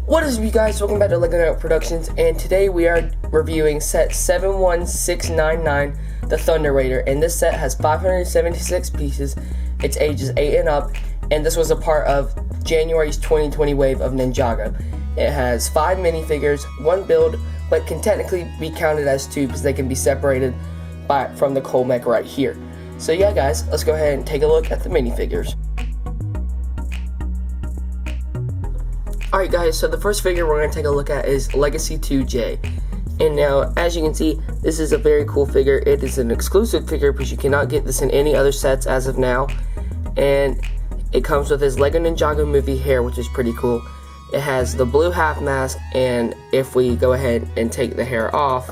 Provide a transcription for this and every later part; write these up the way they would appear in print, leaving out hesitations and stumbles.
What is up, you guys? Welcome back to LEGO Nerdouts Productions, and today we are reviewing set 71699, the Thunder Raider, and this set has 576 pieces. It's ages 8 and up, and this was a part of January's 2020 wave of Ninjago. It has 5 minifigures, 1 build, but can technically be counted as 2 because they can be separated from the Cole mech right here. So yeah, guys, let's go ahead and take a look at the minifigures. Alright guys, so the first figure we're going to take a look at is Legacy 2J. And now, as you can see, this is a very cool figure. It is an exclusive figure because you cannot get this in any other sets as of now. And it comes with his LEGO Ninjago movie hair, which is pretty cool. It has the blue half mask, and if we go ahead and take the hair off,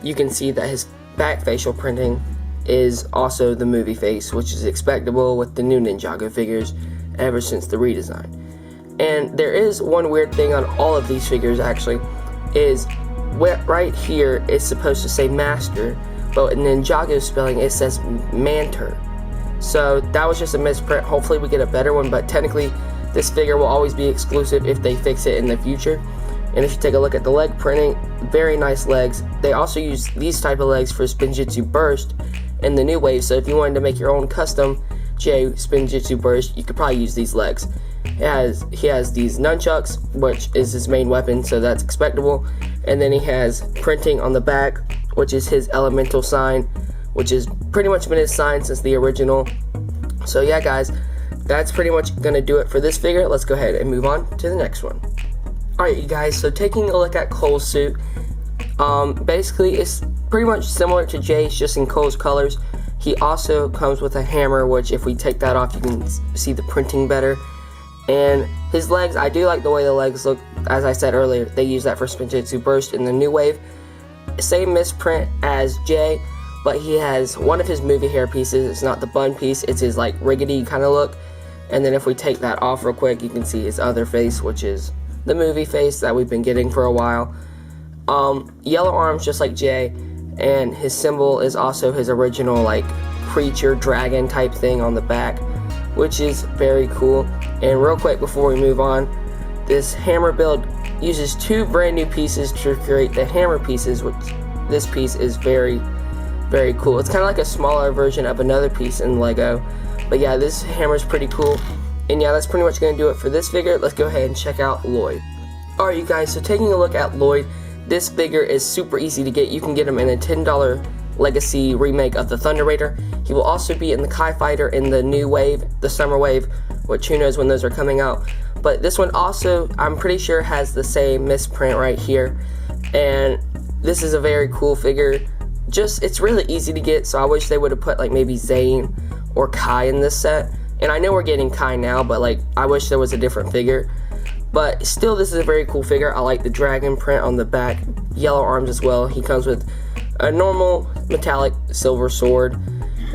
you can see that his back facial printing is also the movie face, which is expectable with the new Ninjago figures ever since the redesign. And there is one weird thing on all of these figures, actually, is right here it's supposed to say Master, but in Ninjago spelling it says Manter. So that was just a misprint. Hopefully we get a better one, but technically this figure will always be exclusive if they fix it in the future. And if you take a look at the leg printing, very nice legs. They also use these type of legs for Spinjitzu Burst in the new wave, so if you wanted to make your own custom J Spinjitzu Burst, you could probably use these legs. He has these nunchucks, which is his main weapon, so that's expectable. And then he has printing on the back, which is his elemental sign, which has pretty much been his sign since the original. So yeah, guys, that's pretty much gonna do it for this figure. Let's go ahead and move on to the next one. Alright, you guys, so taking a look at Cole's suit, basically it's pretty much similar to Jay's, just in Cole's colors. He also comes with a hammer, which if we take that off, you can see the printing better. And his legs, I do like the way the legs look. As I said earlier, they use that for Spinjitzu Burst in the new wave. Same misprint as Jay, but he has one of his movie hair pieces. It's not the bun piece, it's his like riggedy kind of look. And then if we take that off real quick, you can see his other face, which is the movie face that we've been getting for a while. Yellow arms just like Jay, and his symbol is also his original like creature dragon type thing on the back, which is very cool. And real quick before we move on, this hammer build uses 2 brand new pieces to create the hammer pieces, which this piece is very, very cool. It's kind of like a smaller version of another piece in LEGO. But yeah, this hammer is pretty cool. And yeah, that's pretty much going to do it for this figure. Let's go ahead and check out Lloyd. Alright, you guys, so taking a look at Lloyd, this figure is super easy to get. You can get him in a $10 Legacy remake of the Thunder Raider. He will also be in the Kai Fighter in the new wave, the summer wave, which who knows when those are coming out. But this one also, I'm pretty sure, has the same misprint right here. And this is a very cool figure. It's really easy to get, so I wish they would have put like maybe Zane or Kai in this set. And I know we're getting Kai now, but like I wish there was a different figure. But still, this is a very cool figure. I like the dragon print on the back, yellow arms as well. He comes with a normal metallic silver sword,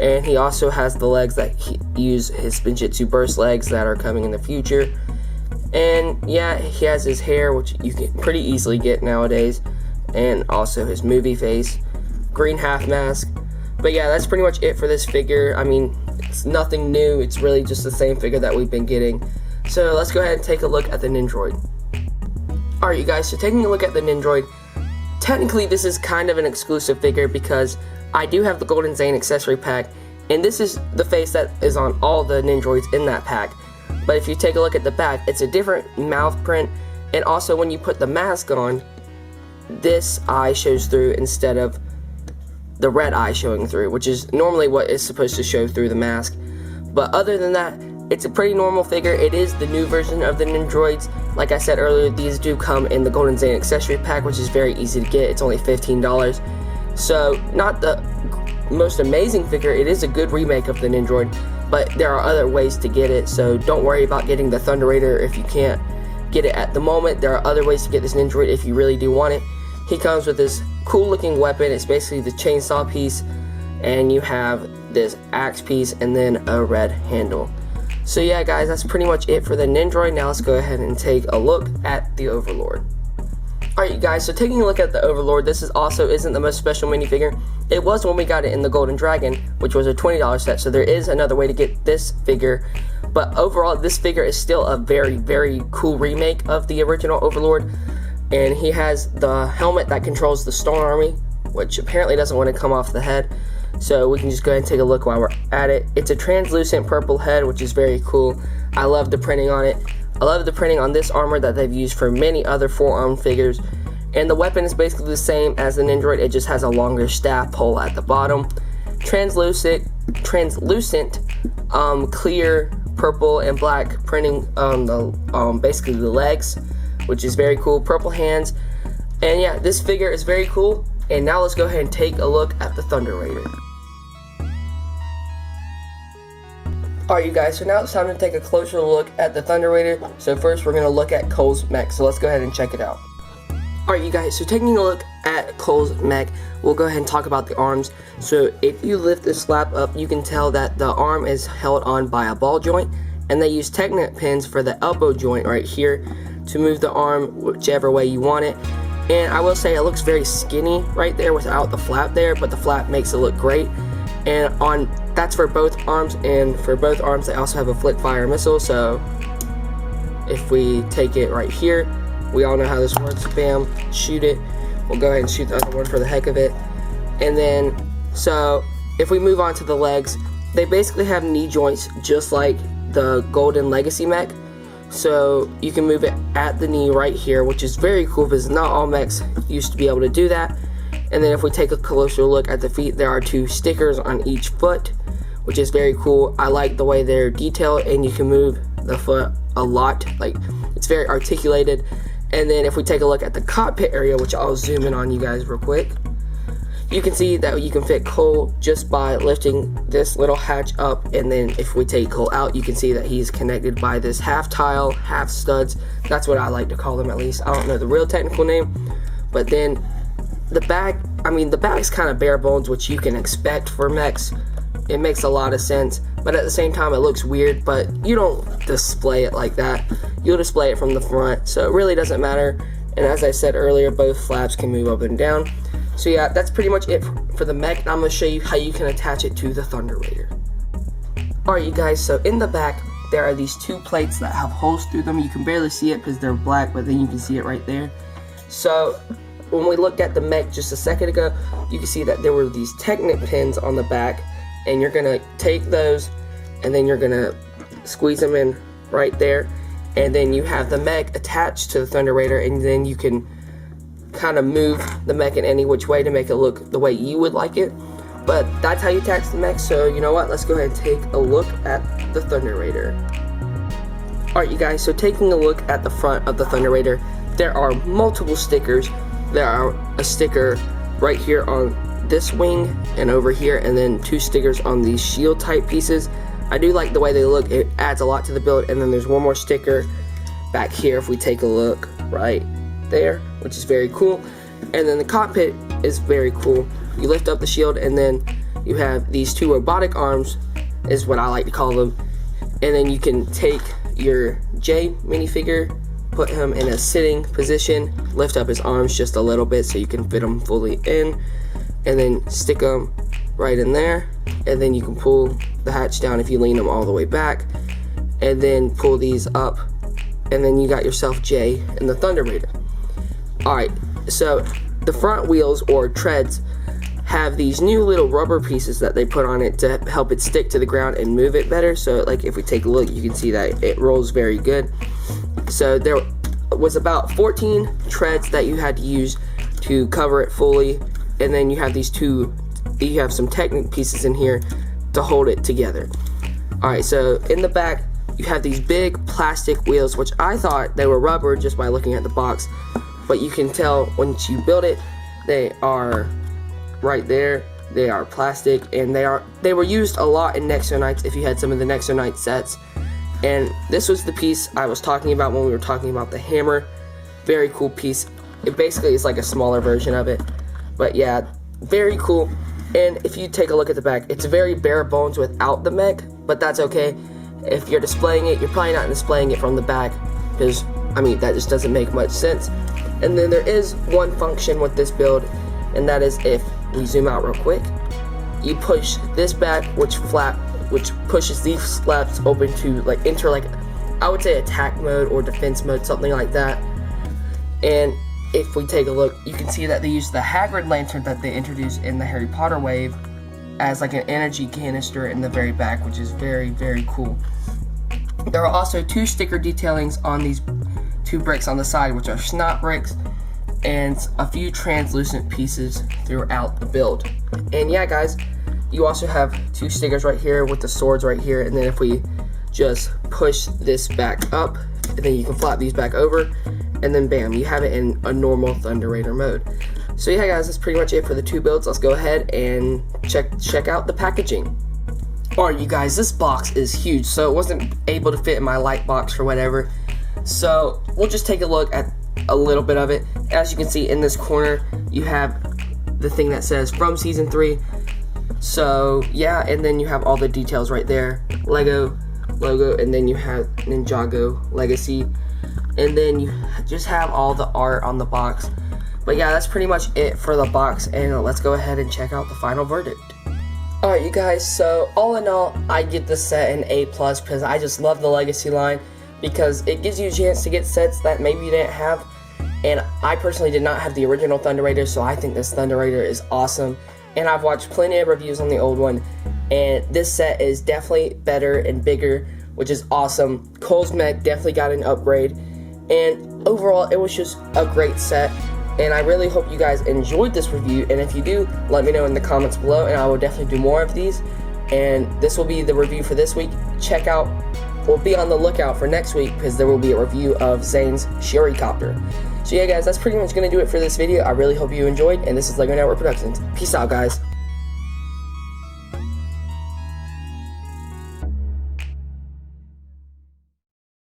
and he also has the legs that he use his Spinjitzu Burst legs that are coming in the future. And yeah, he has his hair, which you can pretty easily get nowadays, and also his movie face, green half mask. But yeah, that's pretty much it for this figure. I mean, it's nothing new. It's really just the same figure that we've been getting. So let's go ahead and take a look at the Nindroid. Alright, you guys, so taking a look at the Nindroid, technically this is kind of an exclusive figure because I do have the Golden Zane accessory pack, and this is the face that is on all the Nindroids in that pack. But if you take a look at the back, it's a different mouth print, and also when you put the mask on, this eye shows through instead of the red eye showing through, which is normally what is supposed to show through the mask. But other than that, it's a pretty normal figure. It is the new version of the Nindroids. Like I said earlier, these do come in the Golden Zane accessory pack, which is very easy to get. It's only $15. So, not the most amazing figure. It is a good remake of the Nindroid, but there are other ways to get it. So, don't worry about getting the Thunder Raider if you can't get it at the moment. There are other ways to get this Nindroid if you really do want it. He comes with this cool looking weapon. It's basically the chainsaw piece, and you have this axe piece and then a red handle. So yeah, guys, that's pretty much it for the Nindroid. Now let's go ahead and take a look at the Overlord. Alright, you guys, so taking a look at the Overlord, this is also isn't the most special minifigure. It was when we got it in the Golden Dragon, which was a $20 set, so there is another way to get this figure. But overall, this figure is still a very, very cool remake of the original Overlord. And he has the helmet that controls the Stone Army, which apparently doesn't want to come off the head. So we can just go ahead and take a look while we're at it. It's a translucent purple head, which is very cool. I love the printing on it. I love the printing on this armor that they've used for many other four-armed figures. And the weapon is basically the same as the Nendoroid, it just has a longer staff pole at the bottom. Translucent, clear purple and black printing on the basically the legs, which is very cool. Purple hands, and yeah, this figure is very cool. And now let's go ahead and take a look at the Thunder Raider. Alright, you guys, so now it's time to take a closer look at the Thunder Raider. So first we're going to look at Cole's mech, so let's go ahead and check it out. Alright, you guys, so taking a look at Cole's mech, we'll go ahead and talk about the arms. So if you lift this flap up, you can tell that the arm is held on by a ball joint, and they use Technic pins for the elbow joint right here to move the arm whichever way you want it. And I will say it looks very skinny right there without the flap there, but the flap makes it look great. And that's for both arms, and for both arms they also have a flick fire missile. So if we take it right here, we all know how this works. Bam, shoot it. We'll go ahead and shoot the other one for the heck of it. And then, so if we move on to the legs, they basically have knee joints just like the Golden Legacy mech. So you can move it at the knee right here, which is very cool because not all mechs used to be able to do that. And then if we take a closer look at the feet, there are 2 stickers on each foot, which is very cool. I like the way they're detailed, and you can move the foot a lot. Like, it's very articulated. And then if we take a look at the cockpit area, which I'll zoom in on you guys real quick, you can see that you can fit Cole just by lifting this little hatch up. And then if we take Cole out, you can see that he's connected by this half tile, half studs. That's what I like to call them, at least. I don't know the real technical name. But then the back, the back's kind of bare bones, which you can expect for mechs. It makes a lot of sense, but at the same time it looks weird, but you don't display it like that. You'll display it from the front, so it really doesn't matter. And as I said earlier, both flaps can move up and down. So yeah, that's pretty much it for the mech. Now I'm going to show you how you can attach it to the Thunder Raider. Alright, you guys, so in the back there are these 2 plates that have holes through them. You can barely see it because they're black, but then you can see it right there. So when we looked at the mech just a second ago, you can see that there were these Technic pins on the back, and you're gonna take those and then you're gonna squeeze them in right there, and then you have the mech attached to the Thunder Raider, and then you can kind of move the mech in any which way to make it look the way you would like it. But that's how you attach the mech. So you know what, let's go ahead and take a look at the Thunder Raider. Alright, you guys, so taking a look at the front of the Thunder Raider, there are multiple stickers. There are a sticker right here on this wing and over here, and then 2 stickers on these shield type pieces. I do like the way they look, it adds a lot to the build. And then there's one more sticker back here if we take a look right there, which is very cool. And then the cockpit is very cool. You lift up the shield, and then you have these 2 robotic arms, is what I like to call them. And then you can take your J minifigure, put him in a sitting position, lift up his arms just a little bit so you can fit him fully in, and then stick them right in there. And then you can pull the hatch down if you lean them all the way back, and then pull these up, and then you got yourself Jay and the Thunder Raider. Alright, so the front wheels or treads have these new little rubber pieces that they put on it to help it stick to the ground and move it better. So like if we take a look, you can see that it rolls very good. So there was about 14 treads that you had to use to cover it fully, and then you have these 2, you have some Technic pieces in here to hold it together. Alright, so in the back you have these big plastic wheels, which I thought they were rubber just by looking at the box, but you can tell once you build it, they are right there. They are plastic, and they were used a lot in Nexo Knights if you had some of the Nexo Knight sets. And this was the piece I was talking about when we were talking about the hammer. Very cool piece. It basically is like a smaller version of it, but yeah, very cool. And if you take a look at the back, it's very bare bones without the mech, but that's okay. If you're displaying it, you're probably not displaying it from the back, because that just doesn't make much sense. And then there is one function with this build, and that is if we zoom out real quick, you push this back, which pushes these flaps open to enter I would say attack mode or defense mode, something like that. And if we take a look, you can see that they use the Hagrid lantern that they introduced in the Harry Potter wave as like an energy canister in the very back, which is very, very cool. There are also 2 sticker detailings on these 2 bricks on the side, which are snot bricks, and a few translucent pieces throughout the build. And yeah, guys, you also have 2 stickers right here with the swords right here, and then if we just push this back up, and then you can flap these back over, and then bam, you have it in a normal Thunder Raider mode. So yeah, guys, that's pretty much it for the 2 builds. Let's go ahead and check out the packaging. Alright, you guys, this box is huge, so it wasn't able to fit in my light box or whatever. So we'll just take a look at a little bit of it. As you can see in this corner, you have the thing that says from season 3. So yeah, and then you have all the details right there. Lego logo, and then you have Ninjago Legacy, and then you just have all the art on the box. But yeah, that's pretty much it for the box, and let's go ahead and check out the final verdict. Alright, you guys, so all in all, I get this set an A+ because I just love the Legacy line, because it gives you a chance to get sets that maybe you didn't have. And I personally did not have the original Thunder Raider, so I think this Thunder Raider is awesome. And I've watched plenty of reviews on the old one, and this set is definitely better and bigger, which is awesome. Cole's mech definitely got an upgrade, and overall it was just a great set. And I really hope you guys enjoyed this review, and if you do, let me know in the comments below, and I will definitely do more of these. And this will be the review for this week. We'll be on the lookout for next week, because there will be a review of Zane's Shurikopter. So yeah, guys, that's pretty much going to do it for this video. I really hope you enjoyed, and this is LEGO Network Productions. Peace out, guys.